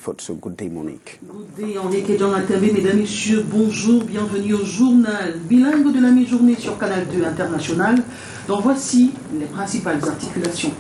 foot. So good day, Monique. Good day, Enrique et Jonathan, mesdames, messieurs, bonjour, bienvenue au journal bilingue de la mi-journée sur Canal 2 International. Donc voici les principales articulations.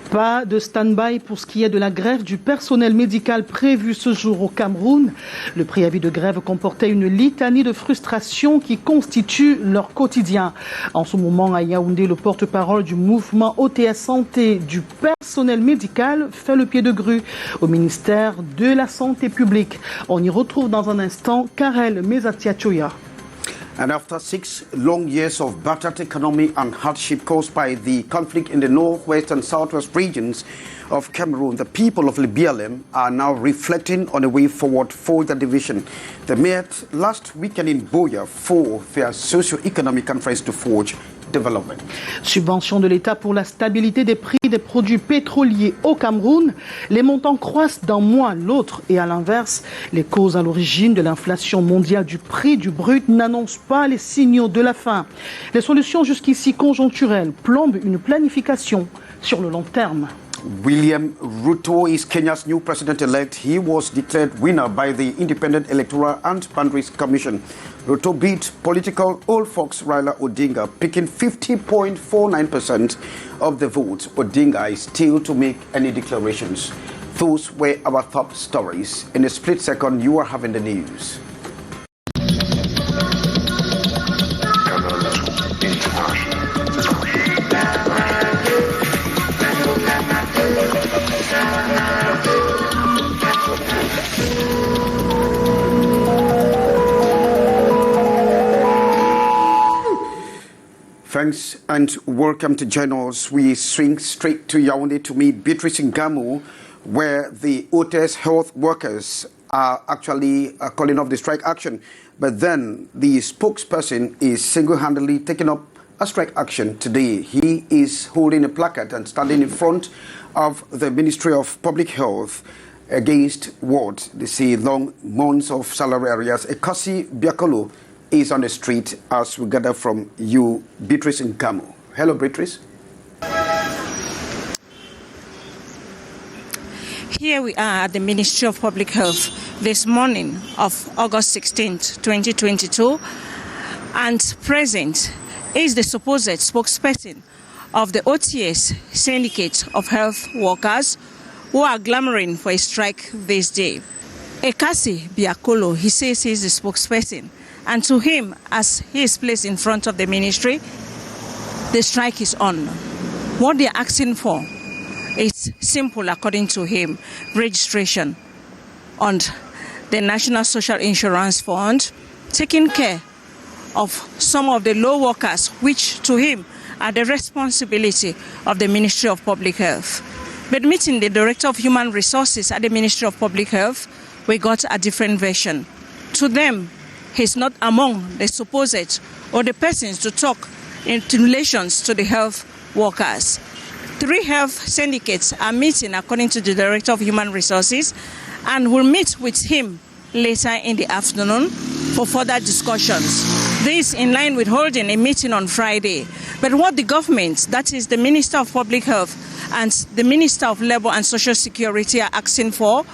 Pas de stand-by pour ce qui est de la grève du personnel médical prévue ce jour au Cameroun. Le préavis de grève comportait une litanie de frustrations qui constituent leur quotidien. En ce moment, à Yaoundé, le porte-parole du mouvement OTS Santé du personnel médical fait le pied de grue au ministère de la Santé publique. On y retrouve dans un instant Karel Mesatiachoya. And after 6 long years of battered economy and hardship caused by the conflict in the northwest and southwest regions of Cameroon, the people of Libialem are now reflecting on a way forward for the division. They met last weekend in Boya for their socio-economic conference to forge development. Subvention de l'État pour la stabilité des prix des produits pétroliers au Cameroun. Les montants croissent d'un mois à l'autre et à l'inverse, les causes à l'origine de l'inflation mondiale du prix du brut n'annoncent pas les signaux de la fin. Les solutions jusqu'ici conjoncturelles plombent une planification sur le long terme. William Ruto is Kenya's new president-elect. He was declared winner by the Independent Electoral and Boundaries Commission. Ruto beat political old fox Raila Odinga, picking 50.49% of the votes. Odinga is still to make any declarations. Those were our top stories. In a split second, you are having the news. Thanks and welcome to join us. We swing straight to Yaoundé to meet Beatrice Ngamu, where the OTS health workers are actually calling off the strike action. But then the spokesperson is single-handedly taking up a strike action today. He is holding a placard and standing in front of the Ministry of Public Health against what they say long months of salary arrears. Ekasi Biakolo is on the street as we gather from you, Beatrice Ngamu. Hello, Beatrice. Here we are at the Ministry of Public Health this morning of August 16th, 2022, and present is the supposed spokesperson of the OTS Syndicate of Health Workers who are clamoring for a strike this day. Ekasi Biakolo, he says he is the spokesperson, and to him, as he is placed in front of the ministry, the strike is on. What they are asking for is simple, according to him: registration on the National Social Insurance Fund, taking care of some of the low workers, which to him are the responsibility of the Ministry of Public Health. But meeting the Director of Human Resources at the Ministry of Public Health, we got a different version. To them, he's not among the supposed or the persons to talk in relations to the health workers. 3 health syndicates are meeting, according to the Director of Human Resources, and will meet with him later in the afternoon for further discussions. This in line with holding a meeting on Friday. But what the government, that is the Minister of Public Health and the Minister of Labour and Social Security, are asking for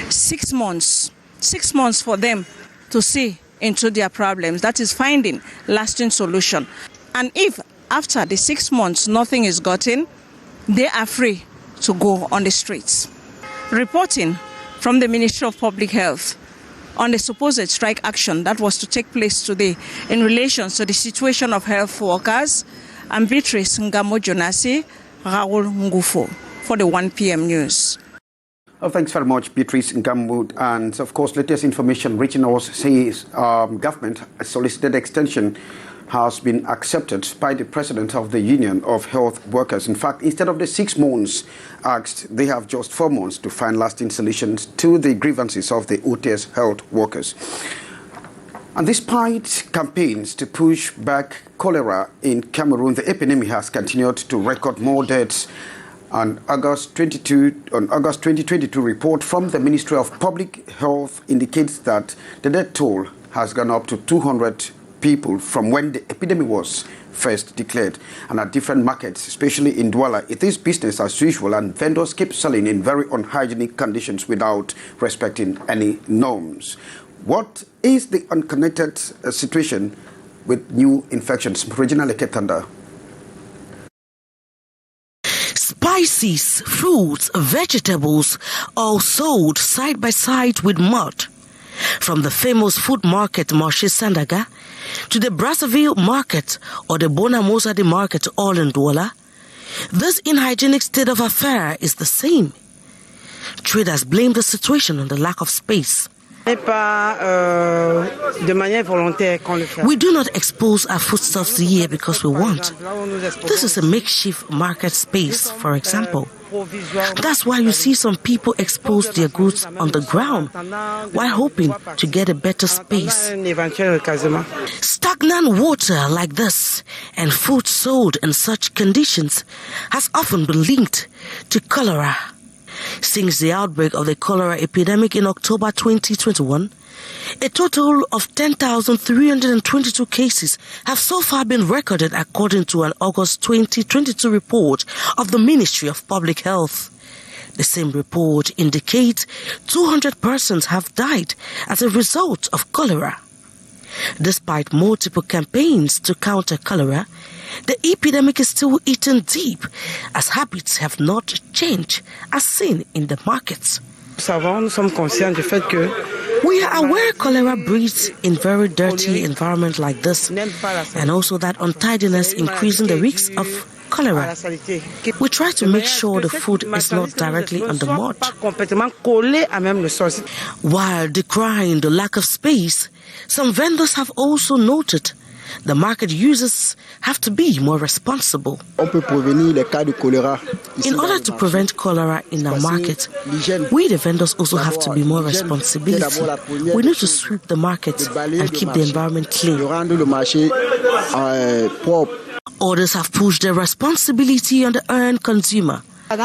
6 months. 6 months for them to see into their problems. That is finding lasting solution. And if after the 6 months nothing is gotten, they are free to go on the streets. Reporting from the Ministry of Public Health on the supposed strike action that was to take place today in relation to the situation of health workers, I'm Beatrice Ngamo-Jonasi, Raoul Ngufo for the 1 p.m. news. Oh, thanks very much, Beatrice Ngamo. And of course, latest information reaching us says government solicited extension has been accepted by the president of the Union of Health Workers. In fact, instead of the 6 months asked, they have just 4 months to find lasting solutions to the grievances of the OTS health workers. And despite campaigns to push back cholera in Cameroon, the epidemic has continued to record more deaths. On August 2022 report from the Ministry of Public Health indicates that the death toll has gone up to 200 people from when the epidemic was first declared. And at different markets, especially in Douala, it is business as usual, and vendors keep selling in very unhygienic conditions without respecting any norms. What is the unconnected situation with new infections? Regina Leketanda. Spices, fruits, vegetables, all sold side by side with mud. From the famous food market Marché Sandaga to the Brazzaville market or the Bonamosadi market, all in Douala, this inhygienic state of affair is the same. Traders blame the situation on the lack of space. We do not expose our foodstuffs here because we want. This is a makeshift market space, for example. That's why you see some people expose their goods on the ground while hoping to get a better space. Stagnant water like this and food sold in such conditions has often been linked to cholera. Since the outbreak of the cholera epidemic in October 2021, a total of 10,322 cases have so far been recorded according to an August 2022 report of the Ministry of Public Health. The same report indicates 200 persons have died as a result of cholera. Despite multiple campaigns to counter cholera, the epidemic is still eating deep as habits have not changed as seen in the markets. We are aware cholera breeds in very dirty environment like this, and also that untidiness increasing the risks of cholera. We try to make sure the food is not directly on the mud. While decrying the lack of space, some vendors have also noted the market users have to be more responsible. In order to prevent cholera in our market, we the vendors also have to be more responsibility. We need to sweep the market and keep the environment clean. Others have pushed their responsibility on the end consumer. In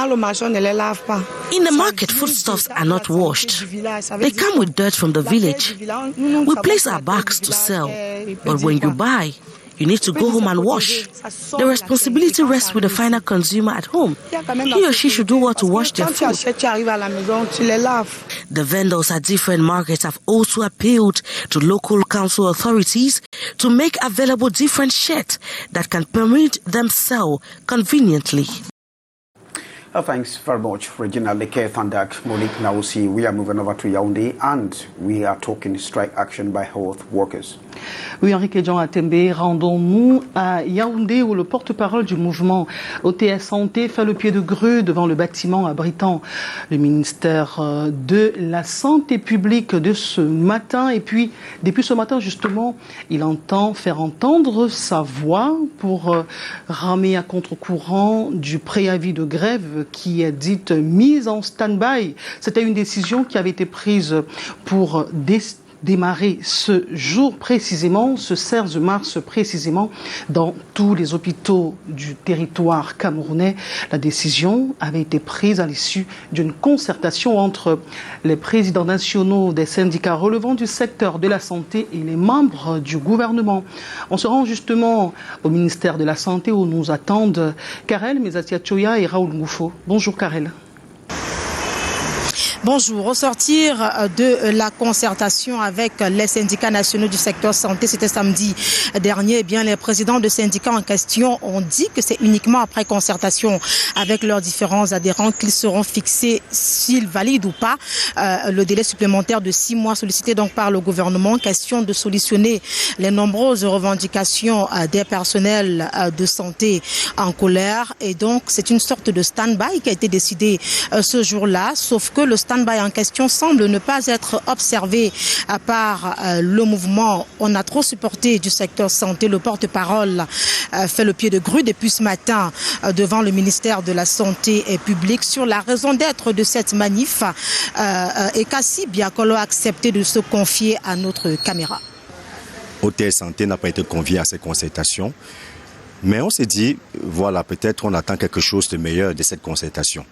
the market, foodstuffs are not washed. They come with dirt from the village. We place our bags to sell, but when you buy, you need to go home and wash. The responsibility rests with the final consumer at home. He or she should do what to wash their food. The vendors at different markets have also appealed to local council authorities to make available different sheds that can permit them sell conveniently. Thanks very much, Regina Leketanda, Monique Nausi. We are moving over to Yaoundé and we are talking strike action by health workers. Oui, Henrique Jean Atembe, rendons-nous à Yaoundé où le porte-parole du mouvement OTS Santé fait le pied de grue devant le bâtiment abritant le ministère de la Santé publique de ce matin. Et puis, depuis ce matin, justement, il entend faire entendre sa voix pour ramer à contre-courant du préavis de grève qui est dite mise en stand-by. C'était une décision qui avait été prise pour démarrer ce jour précisément, ce 16 mars précisément, dans tous les hôpitaux du territoire camerounais. La décision avait été prise à l'issue d'une concertation entre les présidents nationaux des syndicats relevant du secteur de la santé et les membres du gouvernement. On se rend justement au ministère de la Santé où nous attendent Karel Mezatia-Choya et Raoul Ngoufo. Bonjour Karel. Bonjour. Au sortir de la concertation avec les syndicats nationaux du secteur santé, c'était samedi dernier, eh bien, les présidents de syndicats en question ont dit que c'est uniquement après concertation avec leurs différents adhérents qu'ils seront fixés, s'ils valident ou pas, le délai supplémentaire de 6 mois sollicité donc par le gouvernement. Question de solutionner les nombreuses revendications des personnels de santé en colère. Et donc, c'est une sorte de stand-by qui a été décidé ce jour-là, sauf que le stand-by en question semble ne pas être observé par le mouvement On a trop supporté du secteur santé. Le porte-parole fait le pied de grue depuis ce matin devant le ministère de la Santé publique sur la raison d'être de cette manif et Kassi Biakolo a accepté de se confier à notre caméra. OTS Santé n'a pas été convié à ces concertations, mais on s'est dit, voilà, peut-être on attend quelque chose de meilleur de cette concertation.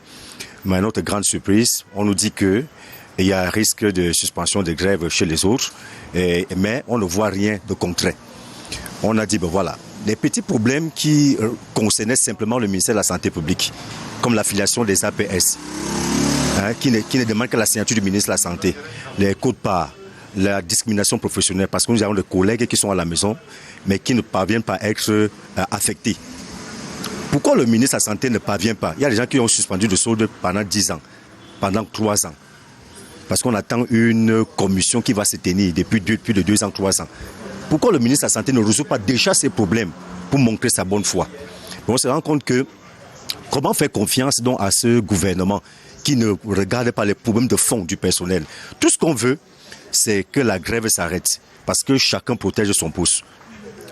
Mais à notre grande surprise, on nous dit qu'il y a un risque de suspension de grève chez les autres, mais on ne voit rien de concret. On a dit, ben voilà, les petits problèmes qui concernaient simplement le ministère de la Santé publique, comme l'affiliation des APS, qui ne demande que la signature du ministre de la Santé, les quotes-parts, la discrimination professionnelle, parce que nous avons des collègues qui sont à la maison, mais qui ne parviennent pas à être affectés. Pourquoi le ministre de la Santé ne parvient pas? Il y a des gens qui ont suspendu le solde pendant 10 ans, pendant 3 ans. Parce qu'on attend une commission qui va se tenir depuis plus de 2 ans, 3 ans. Pourquoi le ministre de la Santé ne résout pas déjà ces problèmes pour montrer sa bonne foi? On se rend compte que comment faire confiance donc à ce gouvernement qui ne regarde pas les problèmes de fond du personnel? Tout ce qu'on veut, c'est que la grève s'arrête, parce que chacun protège son pouce.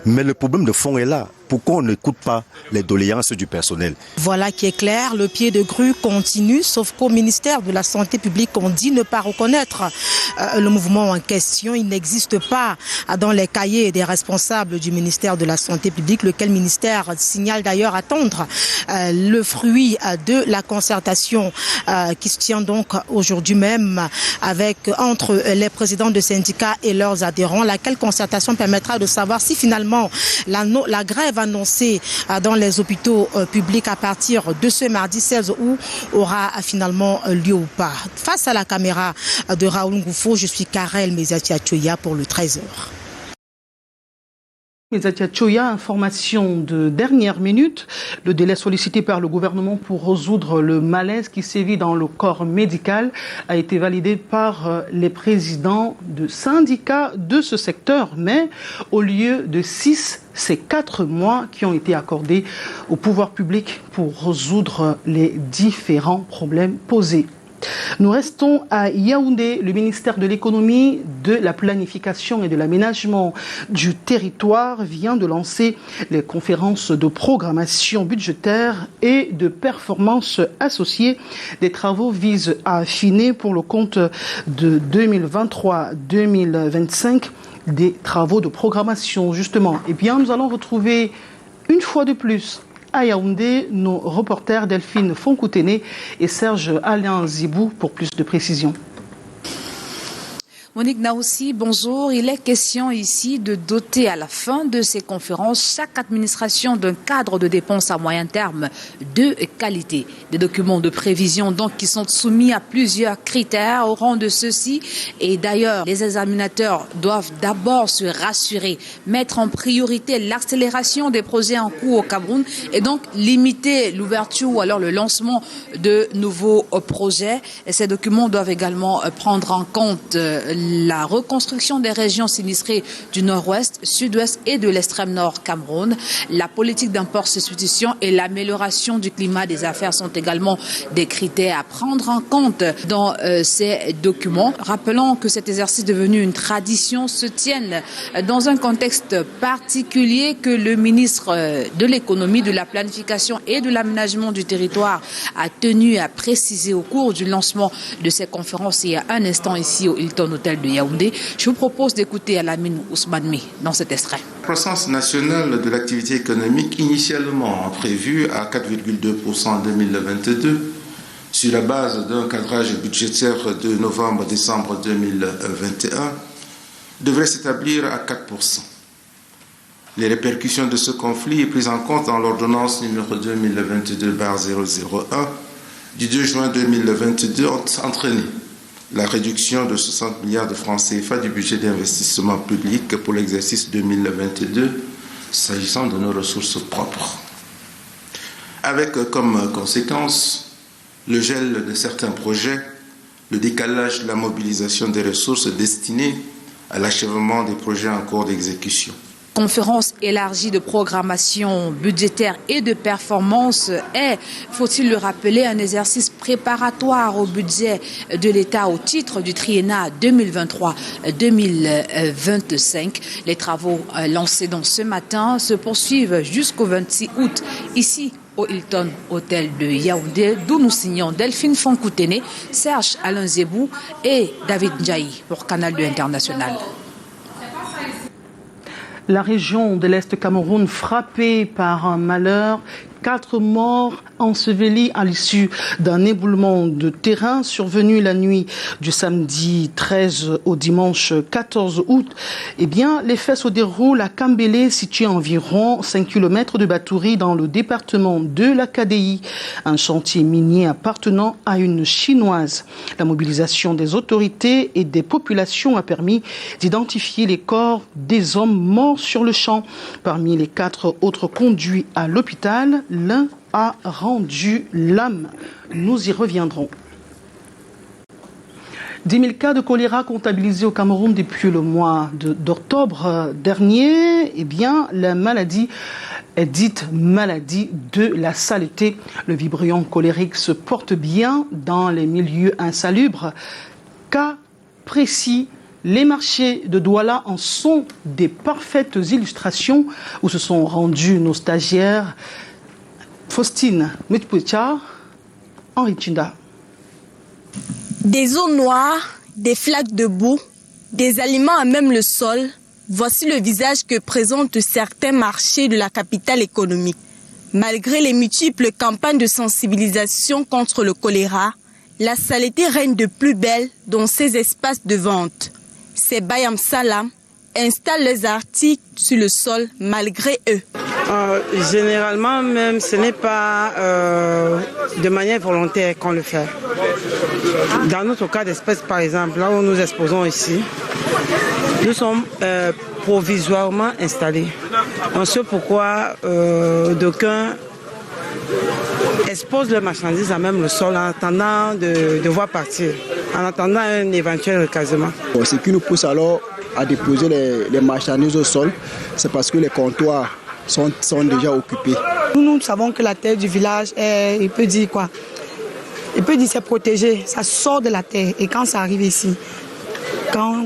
Mais le problème de fond est là. Pourquoi on n'écoute pas les doléances du personnel? Voilà qui est clair, le pied de grue continue, sauf qu'au ministère de la Santé publique, on dit ne pas reconnaître le mouvement en question. Il n'existe pas dans les cahiers des responsables du ministère de la Santé publique, lequel ministère signale d'ailleurs attendre le fruit de la concertation qui se tient donc aujourd'hui même entre les présidents de syndicats et leurs adhérents, laquelle concertation permettra de savoir si finalement la grève annoncée dans les hôpitaux publics à partir de ce mardi 16 août aura finalement lieu ou pas. Face à la caméra de Raoul Ngoufo, je suis Karel Mezatia-Choya pour le 13h. Mezatia-Choya, information de dernière minute. Le délai sollicité par le gouvernement pour résoudre le malaise qui sévit dans le corps médical a été validé par les présidents de syndicats de ce secteur. Mais au lieu de 6, c'est 4 mois qui ont été accordés au pouvoir public pour résoudre les différents problèmes posés. Nous restons à Yaoundé. Le ministère de l'économie, de la planification et de l'aménagement du territoire vient de lancer les conférences de programmation budgétaire et de performance associées. Des travaux visent à affiner pour le compte de 2023-2025 des travaux de programmation. Justement, eh bien, nous allons retrouver une fois de plus à Yaoundé nos reporters Delphine Fonkoutene et Serge Alain Zibou pour plus de précisions. Monique Naoussi, bonjour. Il est question ici de doter à la fin de ces conférences chaque administration d'un cadre de dépenses à moyen terme de qualité. Des documents de prévision donc qui sont soumis à plusieurs critères au rang de ceux-ci. Et d'ailleurs, les examinateurs doivent d'abord se rassurer, mettre en priorité l'accélération des projets en cours au Cameroun et donc limiter l'ouverture ou alors le lancement de nouveaux projets. Et ces documents doivent également prendre en compte la reconstruction des régions sinistrées du nord-ouest, sud-ouest et de l'extrême nord Cameroun. La politique d'import-substitution et l'amélioration du climat des affaires sont également des critères à prendre en compte dans ces documents. Rappelons que cet exercice devenu une tradition se tienne dans un contexte particulier que le ministre de l'économie, de la planification et de l'aménagement du territoire a tenu à préciser au cours du lancement de ces conférences il y a un instant ici au Hilton Hotel hôtel de Yaoundé. Je vous propose d'écouter Alamine Ousmane dans cet extrait. La croissance nationale de l'activité économique initialement prévue à 4,2% en 2022 sur la base d'un cadrage budgétaire de novembre-décembre 2021 devrait s'établir à 4%. Les répercussions de ce conflit prises en compte dans l'ordonnance numéro 2022/001 du 2 juin 2022 ont entraîné la réduction de 60 milliards de francs CFA du budget d'investissement public pour l'exercice 2022 s'agissant de nos ressources propres. Avec comme conséquence le gel de certains projets, le décalage de la mobilisation des ressources destinées à l'achèvement des projets en cours d'exécution. Conférence élargie de programmation budgétaire et de performance est, faut-il le rappeler, un exercice préparatoire au budget de l'État au titre du triennat 2023-2025. Les travaux lancés donc ce matin se poursuivent jusqu'au 26 août ici au Hilton Hôtel de Yaoundé, d'où nous signons Delphine Fonkoutene, Serge Alain Zebou et David Ndiaye pour Canal 2 International. La région de l'Est Cameroun frappée par un malheur, 4 morts ensevelis à l'issue d'un éboulement de terrain survenu la nuit du samedi 13 au dimanche 14 août. Eh bien, les faits se déroulent à Kambélé, situé à environ 5 km de Batouri dans le département de la KDI, un chantier minier appartenant à une chinoise. La mobilisation des autorités et des populations a permis d'identifier les corps des hommes morts sur le champ. Parmi les 4 autres conduits à l'hôpital, l'un a rendu l'âme. Nous y reviendrons. 10 000 cas de choléra comptabilisés au Cameroun depuis le mois d'octobre dernier. Eh bien, la maladie est dite maladie de la saleté. Le vibrio cholérique se porte bien dans les milieux insalubres. Cas précis, les marchés de Douala en sont des parfaites illustrations où se sont rendus nos stagiaires Faustine Mutpucha, Henri Chinda. Des eaux noires, des flaques de boue, des aliments à même le sol, voici le visage que présentent certains marchés de la capitale économique. Malgré les multiples campagnes de sensibilisation contre le choléra, la saleté règne de plus belle dans ces espaces de vente. Ces Bayam Salam installent les articles sur le sol malgré eux. Généralement, même, ce n'est pas de manière volontaire qu'on le fait. Dans notre cas d'espèce, par exemple, là où nous exposons ici, nous sommes provisoirement installés. On sait pourquoi d'aucuns exposent leurs marchandises à même le sol en attendant de voir partir, en attendant un éventuel recasement. Ce qui nous pousse alors à déposer les marchandises au sol, c'est parce que les comptoirs sont déjà occupés. Nous savons que la terre du village, il peut dire quoi? Il peut dire c'est protégé, ça sort de la terre. Et quand ça arrive ici, quand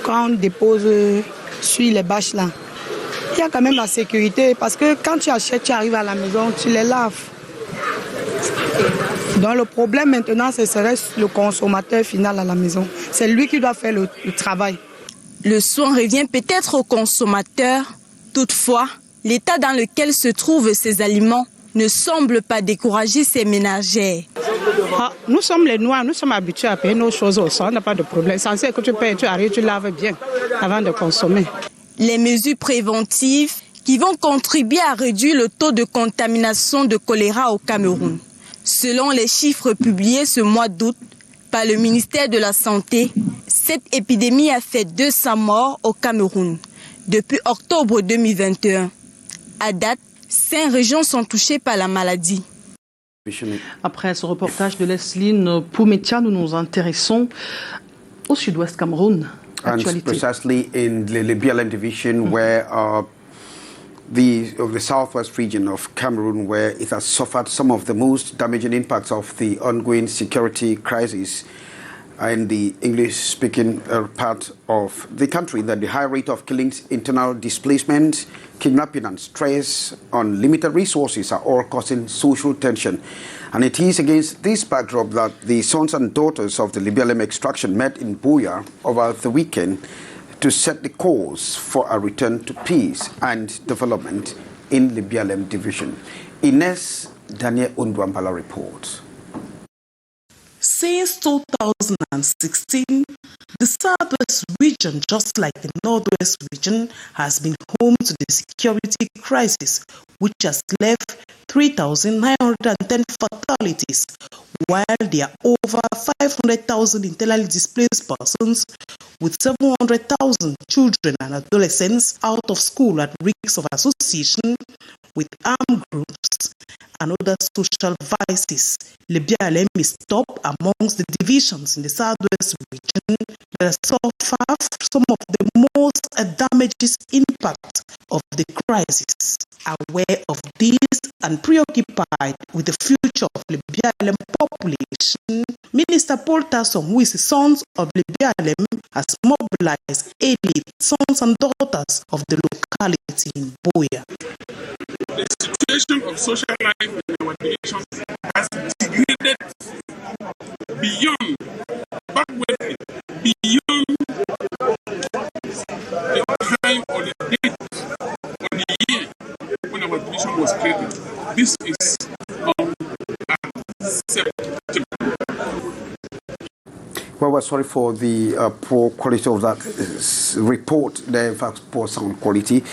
on dépose sur les bâches là, il y a quand même la sécurité parce que quand tu achètes, tu arrives à la maison, tu les laves. Donc le problème maintenant, ce serait le consommateur final à la maison. C'est lui qui doit faire le travail. Le soin revient peut-être au consommateur. Toutefois, l'état dans lequel se trouvent ces aliments ne semble pas décourager ces ménagères. Nous sommes les Noirs, nous sommes habitués à payer nos choses au sol, on n'a pas de problème. Censé que tu payes, tu arrives, tu laves bien avant de consommer. Les mesures préventives qui vont contribuer à réduire le taux de contamination de choléra au Cameroun. Selon les chiffres publiés ce mois d'août par le ministère de la Santé, cette épidémie a fait 200 morts au Cameroun depuis octobre 2021. À date, 5 régions sont touchées par la maladie. Après ce reportage de Lesline Poumetia, nous nous intéressons au sud-ouest Cameroun. And precisely in the BLM division where the southwest region of Cameroon, where it has suffered some of the most damaging impacts of the ongoing security crisis in the English-speaking part of the country, that the high rate of killings, internal displacement, kidnapping and stress on limited resources are all causing social tension. And it is against this backdrop that the sons and daughters of the Libialem extraction met in Buea over the weekend to set the course for a return to peace and development in Libialem division. Ines Daniel Undwambala reports. Since 2016, the Southwest region, just like the Northwest region, has been home to the security crisis, which has left 3,910 fatalities, while there are over 500,000 internally displaced persons, with 700,000 children and adolescents out of school at risk of association with armed groups and other social vices. Libialem is top amongst the divisions in the Southwest region that suffer some of the most damages impact of the crisis. Aware of this and preoccupied with the future of Libialem population, Minister Paul Tasson, who is the son of Libialem, has mobilized elite sons and daughters of the locality in Buea. The situation of social life in our nation has degraded beyond, backward, beyond the time or the date or the year when our nation was created. This is unacceptable. Well, we're sorry for the poor quality of that report. There, in fact, poor sound quality.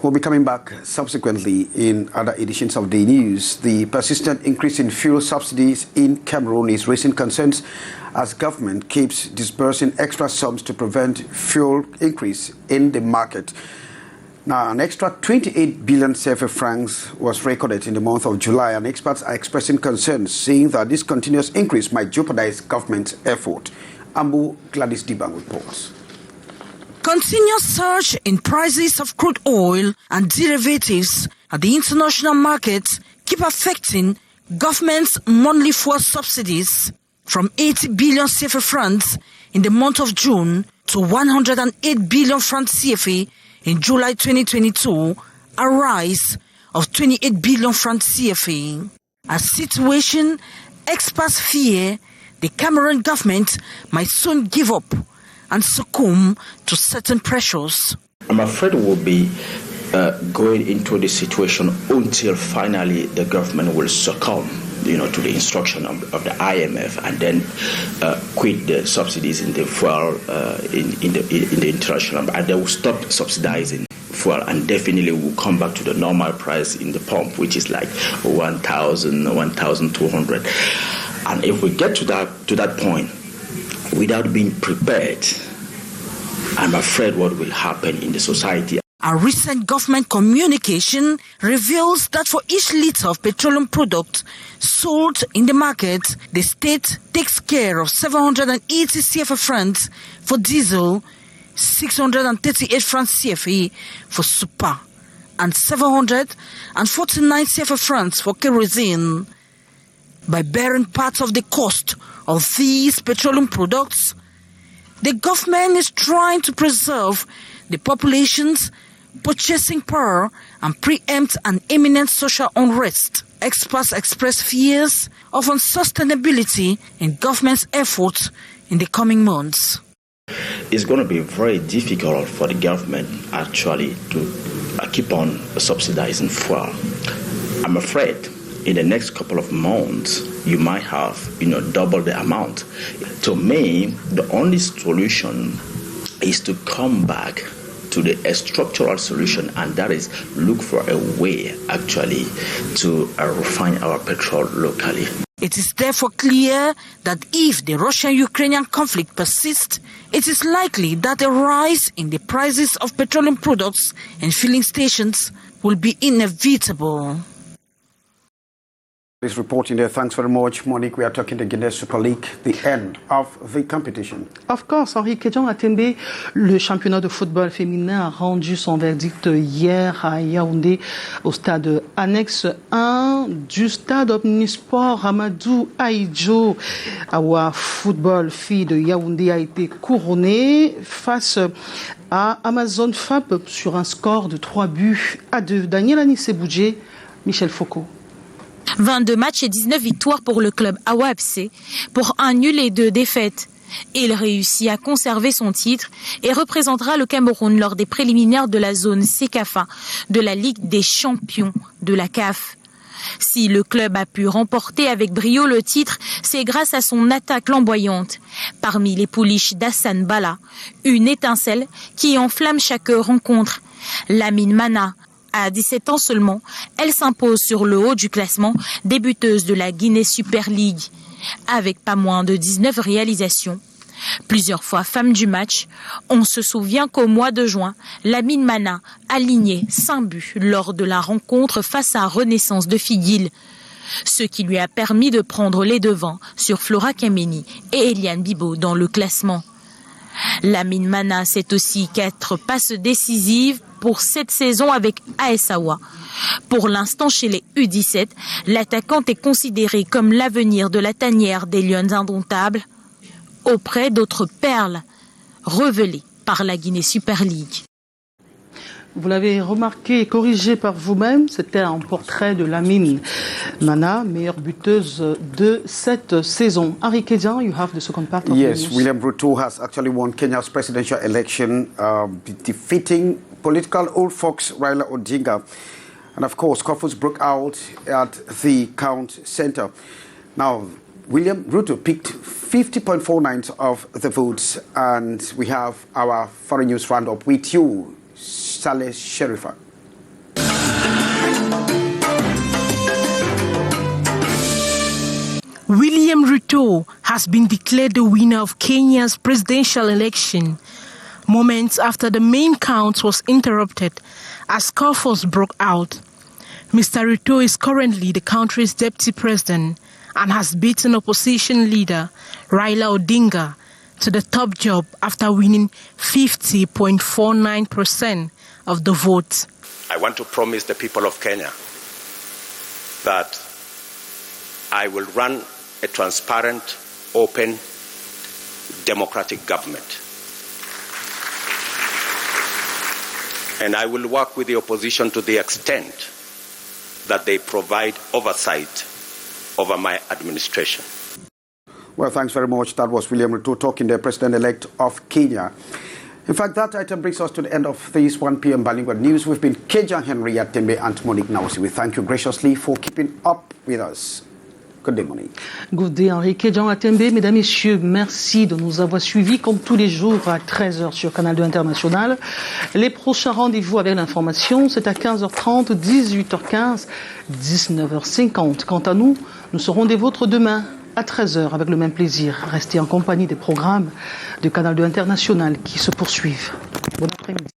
We'll be coming back subsequently in other editions of the news. The persistent increase in fuel subsidies in Cameroon is raising concerns as government keeps disbursing extra sums to prevent fuel increase in the market. Now, an extra 28 billion CFA francs was recorded in the month of July, and experts are expressing concerns, saying that this continuous increase might jeopardize government's effort. Ambu Gladys Dibang reports. Continuous surge in prices of crude oil and derivatives at the international markets keep affecting government's monthly fuel subsidies from 80 billion CFA francs in the month of June to 108 billion francs CFA in July 2022, a rise of 28 billion francs CFA. A situation experts fear the Cameroon government might soon give up and succumb to certain pressures. I'm afraid we'll be going into this situation until finally the government will succumb, to the instruction of the IMF and then quit the subsidies in the fuel in the international, and they will stop subsidizing fuel and definitely will come back to the normal price in the pump, which is like 1,000, 1,200. And if we get to that point without being prepared, I'm afraid what will happen in the society. A recent government communication reveals that for each litre of petroleum product sold in the market, the state takes care of 780 CFA francs for diesel, 638 francs CFA for super, and 749 CFA francs for kerosene. By bearing part of the cost of these petroleum products, the government is trying to preserve the population's purchasing power and preempt an imminent social unrest. Experts express fears of unsustainability in government's efforts in the coming months. It's going to be very difficult for the government actually to keep on subsidizing fuel. I'm afraid in the next couple of months, you might have, double the amount. To me, the only solution is to come back to the structural solution, and that is look for a way, actually, to refine our petrol locally. It is therefore clear that if the Russian-Ukrainian conflict persists, it is likely that a rise in the prices of petroleum products and filling stations will be inevitable. This reporting there. Thanks very much, Monique. We are talking the Guinness Super League, the end of the competition. Of course, Henri Kedjan Atembe, le championnat de football féminin a rendu son verdict hier à Yaoundé, au stade annexe 1 du stade Omnisport Amadou Ahidjo. Awa Football, fille de Yaoundé, a été couronnée face à Amazon Fab sur un score de 3-2. Daniel Anissé-Boudjé, Michel Foucault. 22 matchs et 19 victoires pour le club Awa FC, pour un nul et 2 défaites. Il réussit à conserver son titre et représentera le Cameroun lors des préliminaires de la zone CECAFA de la Ligue des champions de la CAF. Si le club a pu remporter avec brio le titre, c'est grâce à son attaque flamboyante. Parmi les pouliches d'Hassan Bala, une étincelle qui enflamme chaque rencontre. Lamine Mana, à 17 ans seulement, elle s'impose sur le haut du classement des buteuses de la Guinée Super League, avec pas moins de 19 réalisations. Plusieurs fois femme du match, on se souvient qu'au mois de juin, Lamine Mana alignait 5 buts lors de la rencontre face à Renaissance de Figuil, ce qui lui a permis de prendre les devants sur Flora Kameni et Eliane Bibo dans le classement. Lamine Mana, c'est aussi 4 passes décisives pour cette saison avec AS Awa. Pour l'instant, chez les U17, l'attaquante est considérée comme l'avenir de la tanière des Lions indomptables auprès d'autres perles révélées par la Guinée Super League. Vous l'avez remarqué et corrigé par vous-même, c'était un portrait de Lamine Mana, meilleure buteuse de cette saison. Henri Kedjan, you have the second part of the news. Yes, William Ruto has actually won Kenya's presidential election, defeating political old fox Raila Odinga. And of course, scuffles broke out at the count center. Now, William Ruto picked 50.49% of the votes, and we have our foreign news roundup with you, Saleh Sherifa. William Ruto has been declared the winner of Kenya's presidential election, moments after the main count was interrupted as scuffles broke out. Mr. Ruto is currently the country's deputy president and has beaten opposition leader Raila Odinga to the top job after winning 50.49% of the votes. I want to promise the people of Kenya that I will run a transparent, open, democratic government. And I will work with the opposition to the extent that they provide oversight over my administration. Well, thanks very much. That was William Ruto talking, the President-elect of Kenya. In fact, that item brings us to the end of this 1 p.m. Bilingual News. We've been Kedjan Henry Atembe and Monique Nawasi. We thank you graciously for keeping up with us. Good day, Monique. Good day, Henri Kedjan Atembe. Mesdames, Messieurs, merci de nous avoir suivis comme tous les jours à 13h sur Canal 2 International. Les prochains rendez-vous avec l'information, c'est à 15h30, 18h15, 19h50. Quant à nous, nous serons des vôtres demain à 13h avec le même plaisir. Restez en compagnie des programmes de Canal 2 International qui se poursuivent. Bon après-midi.